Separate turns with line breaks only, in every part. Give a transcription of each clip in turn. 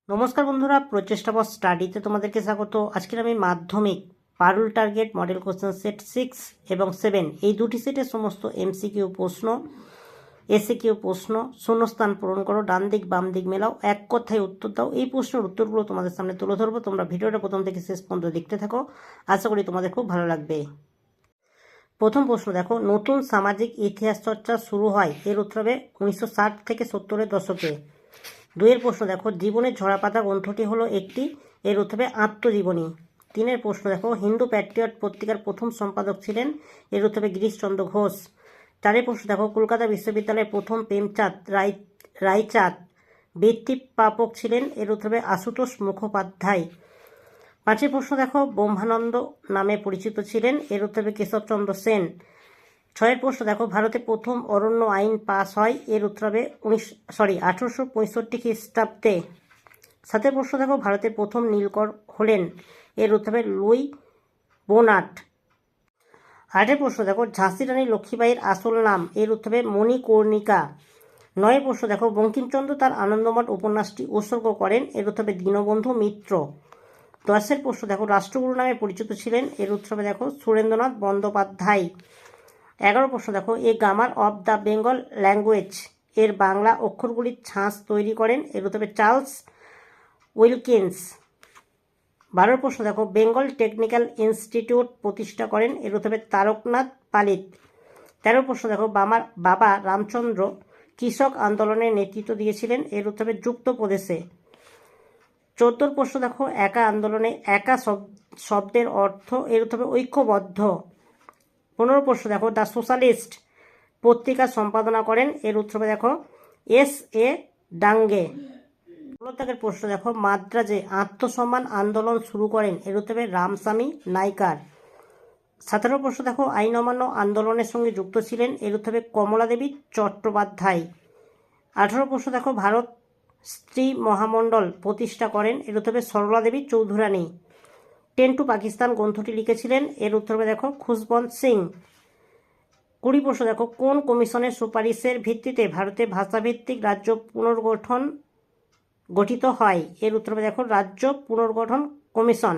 নমস্কার বন্ধুরা, প্রচেষ্টা ফর স্টাডিতে তোমাদেরকে স্বাগত। আজকের আমি মাধ্যমিক পারুল টার্গেট মডেল কোশ্চেন সেট 6 এবং 7 এই দুটি সেটের সমস্ত এমসিকিউ প্রশ্ন, এসিকিউ প্রশ্ন, শূন্যস্থান পূরণ করো, ডান দিক বাম দিক মেলাও, এক কথায় উত্তর দাও। এই প্রশ্নের উত্তরগুলো তোমাদের সামনে তুলে ধরবো। তোমরা ভিডিওটা প্রথম থেকে শেষ পর্যন্ত দেখতে থাকো, আশা করি তোমাদের খুব ভালো লাগবে। প্রথম প্রশ্ন দেখো, নতুন সামাজিক ইতিহাস চর্চা শুরু হয় এর উত্তর হবে 1960 থেকে 70-এর দশকে। দুইয়ের প্রশ্ন দেখো, জীবনের ঝরাপাতা গ্রন্থটি হলো একটি, এর উত্তর হবে আত্মজীবনী। তিনের প্রশ্ন দেখো, হিন্দু প্যাট্রিয়ট পত্রিকার প্রথম সম্পাদক ছিলেন, এর উত্তর হবে গিরিশচন্দ্র ঘোষ। চারের প্রশ্ন দেখো, কলকাতা বিশ্ববিদ্যালয়ের প্রথম প্রেমচাঁদ রায়চাঁদ বৃত্তি প্রাপক ছিলেন, এর উত্তর হবে আশুতোষ মুখোপাধ্যায়। পাঁচের প্রশ্ন দেখো, ব্রহ্মানন্দ নামে পরিচিত ছিলেন, এর উত্তর হবে কেশবচন্দ্র সেন। ছয়ের প্রশ্ন দেখো, ভারতে প্রথম অরণ্য আইন পাস হয়, এর উত্তর হবে 1865 খ্রিস্টাব্দে। সাতের প্রশ্ন দেখো, ভারতের প্রথম নীলকর হলেন, এর উত্তর হবে লুই বোনার্ট। আটের প্রশ্ন দেখো, ঝাঁসি রানী লক্ষ্মীবাঈর আসল নাম, এর উত্তর হবে মণিকর্ণিকা। নয়ের প্রশ্ন দেখো, বঙ্কিমচন্দ্র তার আনন্দমঠ উপন্যাসটি উৎসর্গ করেন, এর উত্তর হবে দীনবন্ধু মিত্র। 10এর প্রশ্ন দেখো, রাষ্ট্রগুরু নামে পরিচিত ছিলেন, এর উত্তর হবে দেখো সুরেন্দ্রনাথ বন্দ্যোপাধ্যায়। 11 প্রশ্ন দেখো, a grammar of the Bengal language এর বাংলা অক্ষরগুলির ছাঁচ তৈরি করেন, এর উত্তর হবে চার্লস উইলকিন্স। 12 প্রশ্ন দেখো, বেঙ্গল টেকনিক্যাল ইনস্টিটিউট প্রতিষ্ঠা করেন, এর উত্তর হবে তারকনাথ পালিত। 13 প্রশ্ন দেখো, বাবা রামচন্দ্র কৃষক আন্দোলনের নেতৃত্ব দিয়েছিলেন, এর উত্তর হবে যুক্ত প্রদেশে। 14 প্রশ্ন দেখো, একা আন্দোলনে একা শব্দের অর্থ, এর উত্তর হবে ঐক্যবদ্ধ। 15 প্রশ্ন দেখো, দ্য সোশ্যালিস্ট পত্রিকা সম্পাদনা করেন, এর উত্তর দেখো S.A. ডাঙ্গে। 16 প্রশ্ন দেখো, মাদ্রাজে আত্মসম্মান আন্দোলন শুরু করেন, এর উত্তর হবে রামস্বামী নাইকার। 17 প্রশ্ন দেখো, আইন অমান্য আন্দোলনের সঙ্গে যুক্ত ছিলেন, এর উত্তর হবে কমলা দেবী চট্টোপাধ্যায়। 18 প্রশ্ন দেখো, ভারত স্ত্রী মহামণ্ডল প্রতিষ্ঠা করেন, এর উত্তর হবে সরলা দেবী চৌধুরানী। 10 টু পাকিস্তান গ্রন্থটি লিখেছিলেন, এর উত্তর হবে দেখো খুশবন্ত সিং। 20 প্রশ্ন দেখো, কোন কমিশনের সুপারিশের ভিত্তিতে ভারতে ভাষাভিত্তিক রাজ্য গঠিত হয়, এর উত্তর হবে দেখো রাজ্য পুনর্গঠন কমিশন।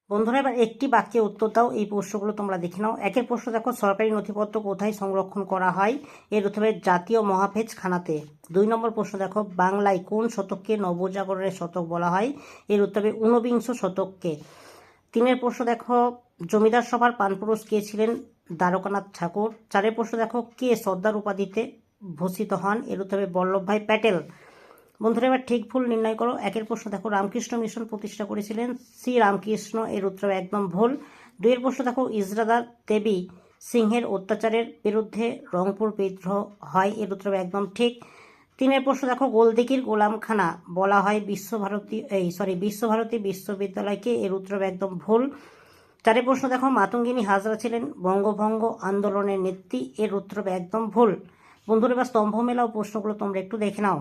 বন্ধুরা, এবার একটি বাক্যে উত্তর দাও। এই প্রশ্নগুলো তোমরা দেখে নাও। একের প্রশ্ন দেখো, সরকারি নথিপত্র কোথায় সংরক্ষণ করা হয়, এর উত্তর হবে জাতীয় মহাফেজখানাতে। 2 নম্বর প্রশ্ন দেখো, বাংলায় কোন শতককে নবজাগরণের শতক বলা হয়, এর উত্তর হবে 19বিংশ শতককে। 3 প্রশ্ন দেখো, জমিদার সভার প্রাণপুরুষ কে ছিলেন, দ্বারকানাথ ঠাকুর। 4 প্রশ্ন দেখো, কে সর্দার উপাধিতে ভূষিত হন, এর উত্তর হবে বল্লভভাই প্যাটেল। বন্ধুরা, এবার ঠিক ভুল নির্ণয় করো। 1 প্রশ্ন দেখো, রামকৃষ্ণ মিশন প্রতিষ্ঠা করেছিলেন শ্রী রামকৃষ্ণ, এর উত্তর হবে একদম ভুল। 2 প্রশ্ন দেখো, ইসরাদার দেবী সিংহের অত্যাচারের বিরুদ্ধে রংপুর বিদ্রোহ হয়, এর উত্তর হবে একদম ঠিক। 3 প্রশ্ন দেখো, গোলদিঘির গোলামখানা বলা হয় বিশ্বভারতী বিশ্ববিদ্যালয়কে, এর উত্তর হবে একদম ভুল। 4 প্রশ্ন দেখো, মাতঙ্গিনী হাজরা ছিলেন বঙ্গভঙ্গ আন্দোলনের নেত্রী, এর উত্তর হবে একদম ভুল। বন্ধুরা, এবার স্তম্ভ মেলাও প্রশ্নগুলো তোমরা একটু দেখে নাও।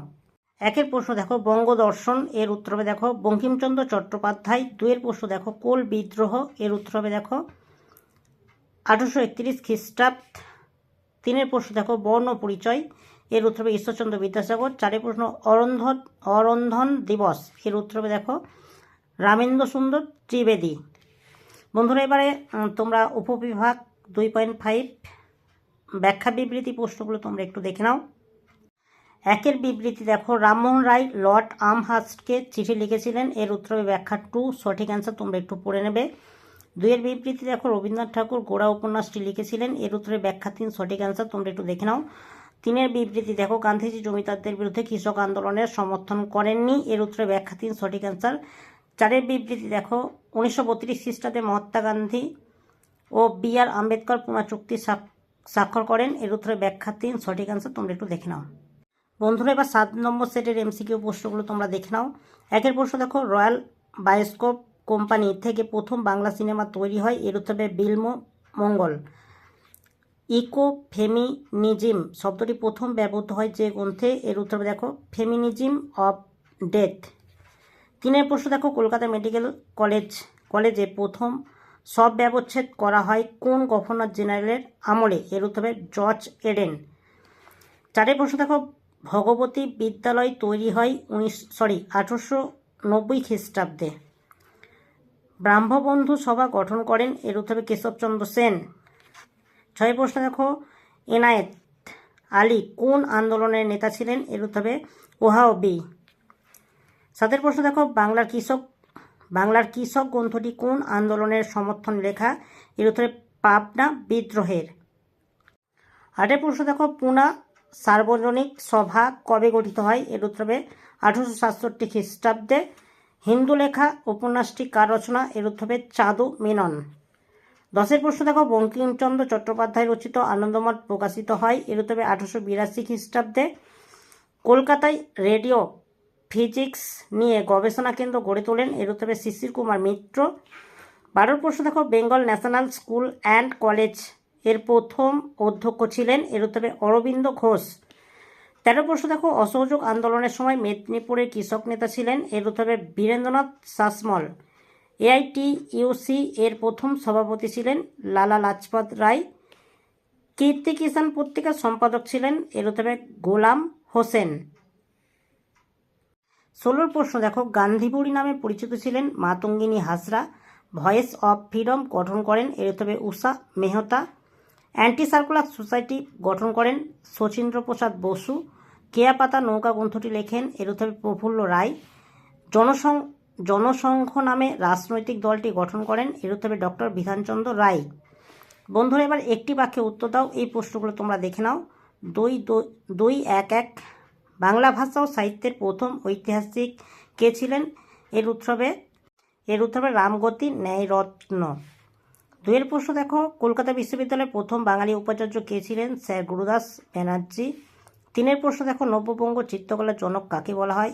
1 প্রশ্ন দেখো, বঙ্গদর্শন, এর উত্তর হবে দেখো বঙ্কিমচন্দ্র চট্টোপাধ্যায়। 2 প্রশ্ন দেখো, কোল বিদ্রোহ, এর উত্তর হবে দেখো 1831 খ্রিস্টাব্দ। 3 প্রশ্ন দেখো, বর্ণ পরিচয়, এর উত্তর হবে ঈশ্বরচন্দ্র বিদ্যাসাগর। 4 প্রশ্ন, অরন্ধন দিবস, এর উত্তর হবে দেখো রামেন্দ্র সুন্দর ত্রিবেদী। বন্ধুরা, এবারে তোমরা উপবিভাগ 2.5 ব্যাখ্যা বিবৃতি প্রশ্নগুলো তোমরা একটু দেখে নাও। 1 বিবৃতি দেখো, রামমোহন রায় লর্ড আমহার্স্টকে চিঠি লিখেছিলেন, এর উত্তর হবে ব্যাখ্যা 2, সঠিক অ্যান্সার তোমরা একটু পড়ে নেবে। 2 বিবৃতি দেখো, রবীন্দ্রনাথ ঠাকুর গোড়া উপন্যাসটি লিখেছিলেন, এর উত্তরে ব্যাখ্যা 3, সঠিক অ্যান্সার তোমরা একটু দেখে নাও। 3 বিবৃতি দেখো, গান্ধীজি জমিদারদের বিরুদ্ধে কৃষক আন্দোলনের সমর্থন করেননি, এর উত্তরে ব্যাখ্যা 3, সঠিক অ্যান্সার। 4 বিবৃতি দেখো, 1932 খ্রিস্টাব্দে মহাত্মা গান্ধী ও B.R. আম্বেদকর পুনা চুক্তি স্বাক্ষর করেন, এর উত্তরে ব্যাখ্যা 3, সঠিক অ্যান্সার তোমরা একটু দেখে নাও। বন্ধুরা, এবার 7 নম্বর সেটের এমসিকিউ প্রশ্নগুলো তোমরা দেখে নাও। 1 প্রশ্ন দেখো, রয়্যাল বায়োস্কোপ কোম্পানি থেকে প্রথম বাংলা সিনেমা তৈরি হয়, এর উত্তর হবে বিল্ম মঙ্গল। ইকো ফেমিনিজম শব্দটি প্রথম ব্যবহৃত হয় যে গ্রন্থে, এর উত্তর হবে দেখো ফেমিনিজম অফ ডেথ। 3 প্রশ্ন দেখো, কলকাতা মেডিকেল কলেজে প্রথম সব ব্যবচ্ছেদ করা হয় কোন গভর্নর জেনারেলের আমলে, এর উত্তর হবে জর্জ এডেন। 4 প্রশ্ন দেখো, ভগবতী বিদ্যালয় তৈরি হয় 1890 খ্রিস্টাব্দে। ব্রাহ্মবন্ধু সভা গঠন করেন, এর উত্তর হবে কেশবচন্দ্র সেন। 6 প্রশ্ন দেখো, এনায়েত আলী কোন আন্দোলনের নেতা ছিলেন? এর উত্তর হবে ওহাবি। 7 প্রশ্ন দেখো, বাংলার কৃষক গ্রন্থটি কোন আন্দোলনের সমর্থন লেখা? এর উত্তরে পাবনা বিদ্রোহের। 8 প্রশ্ন দেখো, পুনা সার্বজনিক সভা কবে গঠিত হয়? এর উত্তর হবে 1867 খ্রিস্টাব্দে। হিন্দু লেখা উপন্যাসটি কার রচনা? এর উত্তর হবে চাঁদু মেনন। 10 প্রশ্ন দেখো, বঙ্কিমচন্দ্র চট্টোপাধ্যায় রচিত আনন্দমঠ প্রকাশিত হয়? এর উত্তর হবে 1882 খ্রিস্টাব্দে। কলকাতায় রেডিও ফিজিক্স নিয়ে গবেষণা কেন্দ্র গড়ে তোলেন? এর উত্তর হবে শিশির কুমার মিত্র। 12 প্রশ্ন দেখো, Bengal national school and college এর প্রথম অধ্যক্ষ ছিলেন? এর উত্তর হবে অরবিন্দ ঘোষ। 13 প্রশ্ন দেখো, অসহযোগ আন্দোলনের সময় মেদিনীপুরের কৃষক নেতা ছিলেন? এর উত্তর হবে বীরেন্দ্রনাথ শাসমল। AITUC এর প্রথম সভাপতি ছিলেন লালা লাজপত রায়। কীর্তি কিষাণ পত্রিকার সম্পাদক ছিলেন? এর উত্তর হবে গোলাম হোসেন। 16 প্রশ্ন দেখো, গান্ধীবুড়ি নামে পরিচিত ছিলেন Matangini Hazra. Voice of freedom গঠন করেন? এর উত্তর হবে Usha Mehta. Anti circular society গঠন করেন শচীন্দ্র প্রসাদ বসু। কেয়াপাতা নৌকা গ্রন্থটি লেখেন? এর উত্তর হবে প্রফুল্ল রায়। জনসংঘ নামে রাজনৈতিক দলটি গঠন করেন? এর উত্তর হবে ডক্টর বিধানচন্দ্র রায়। বন্ধুরা, এবার একটি বাক্যে উত্তর দাও। এই প্রশ্নগুলো তোমরা দেখে নাও। 2-1-1 বাংলা ভাষা ও সাহিত্যের প্রথম ঐতিহাসিক কে ছিলেন? এর উত্তর হবে রামগতি ন্যায়রত্ন। 2 প্রশ্ন দেখো, কলকাতা বিশ্ববিদ্যালয়ের প্রথম বাঙালি উপাচার্য কে ছিলেন? স্যার গুরুদাস ব্যানার্জি। 3 প্রশ্ন দেখো, নব্যবঙ্গ চিত্রকলার জনক কাকে বলা হয়?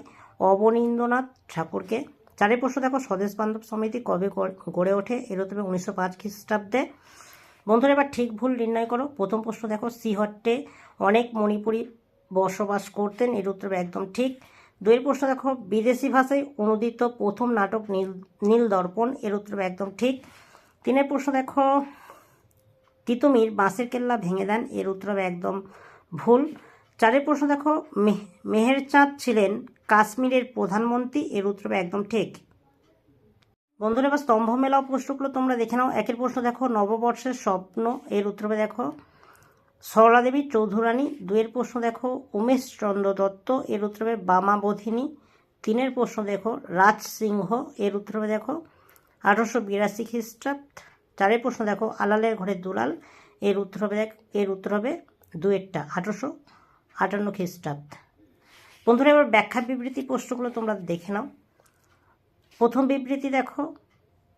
অবনীন্দ্রনাথ ঠাকুরকে। 4 প্রশ্ন দেখো, স্বদেশ বান্ধব সমিতি কবে গড়ে ওঠে? এর উত্তর হবে 1905 খ্রিস্টাব্দে। বন্ধুরা, এবার ঠিক ভুল নির্ণয় করো। প্রথম প্রশ্ন দেখো, শ্রীহট্টে অনেক মণিপুরী বসবাস করতেন? এর উত্তর হবে একদম ঠিক। 2 প্রশ্ন দেখো, বিদেশি ভাষায় অনুদিত প্রথম নাটক নীল দর্পণ? এর উত্তর হবে একদম ঠিক। 3 প্রশ্ন দেখো, তিতুমির বাঁশের কেল্লা ভেঙে দেন? এর উত্তর হবে একদম ভুল। 4 প্রশ্ন দেখো, মেহেরচাঁদ ছিলেন কাশ্মীরের প্রধানমন্ত্রী? এর উত্তর হবে একদম ঠিক। বন্ধুরা, এবার স্তম্ভ মেলাও প্রশ্নগুলো তোমরা দেখে নাও। 1 প্রশ্ন দেখো, নববর্ষের স্বপ্ন? এর উত্তর হবে দেখো সরলা দেবী চৌধুরানী। 2 প্রশ্ন দেখো, উমেশ চন্দ্র দত্ত? এর উত্তর হবে বামাবোধিনী। 3 প্রশ্ন দেখো, রাজ সিংহ? এর উত্তর হবে দেখো 1882 খ্রিস্টাব্দ। 4 প্রশ্ন দেখো, আলালের ঘরের দুলাল? এর উত্তর হবে 2টা 1858 খ্রিস্টাব্দ। বন্ধুরা, এবার ব্যাখ্যা বিবৃতি প্রশ্নগুলো তোমরা দেখে নাও। প্রথম বিবৃতি দেখো,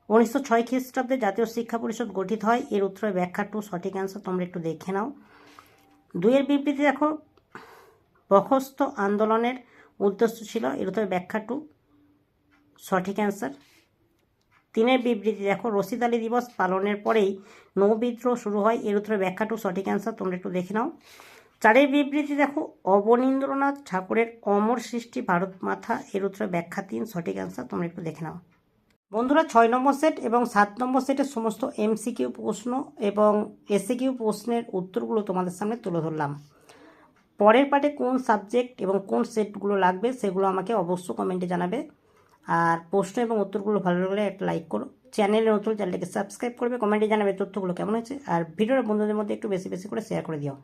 1906 খ্রিস্টাব্দে জাতীয় শিক্ষা পরিষদ গঠিত হয়? এর উত্তর হবে ব্যাখ্যা 2 সঠিক অ্যান্সার, তোমরা একটু দেখে নাও। 2 বিবৃতি দেখো, বখস্ত আন্দোলনের উদ্দেশ্য ছিল? এর উত্তর হবে ব্যাখ্যা 2 সঠিক অ্যান্সার। 3 বিবৃতি দেখো, রশিদ আলী দিবস পালনের পরেই নৌ বিদ্রোহ শুরু হয়? এর উত্তরে ব্যাখ্যা 2 সঠিক অ্যান্সার, তোমরা একটু দেখে নাও। 4 বিবৃতি দেখো, অবনীন্দ্রনাথ ঠাকুরের অমর সৃষ্টি ভারত মাথা? এর উত্তরে ব্যাখ্যা 3 সঠিক অ্যান্সার, তোমরা একটু দেখে নাও। বন্ধুরা, 6 নম্বর সেট এবং 7 নম্বর সেটের সমস্ত MCQ প্রশ্ন এবং SAQ প্রশ্নের উত্তরগুলো তোমাদের সামনে তুলে ধরলাম। পরের পার্টে কোন সাবজেক্ট এবং কোন সেটগুলো লাগবে সেগুলো আমাকে অবশ্যই কমেন্টে জানাবে। আর প্রশ্ন এবং উত্তরগুলো ভালো লাগলে একটা লাইক করো, চ্যানেলে নতুন চ্যানেলটাকে সাবস্ক্রাইব করবে, কমেন্টে জানাবে তথ্যগুলো কেমন হয়েছে, আর ভিডিওটা বন্ধুদের মধ্যে একটু বেশি বেশি করে শেয়ার করে দিও।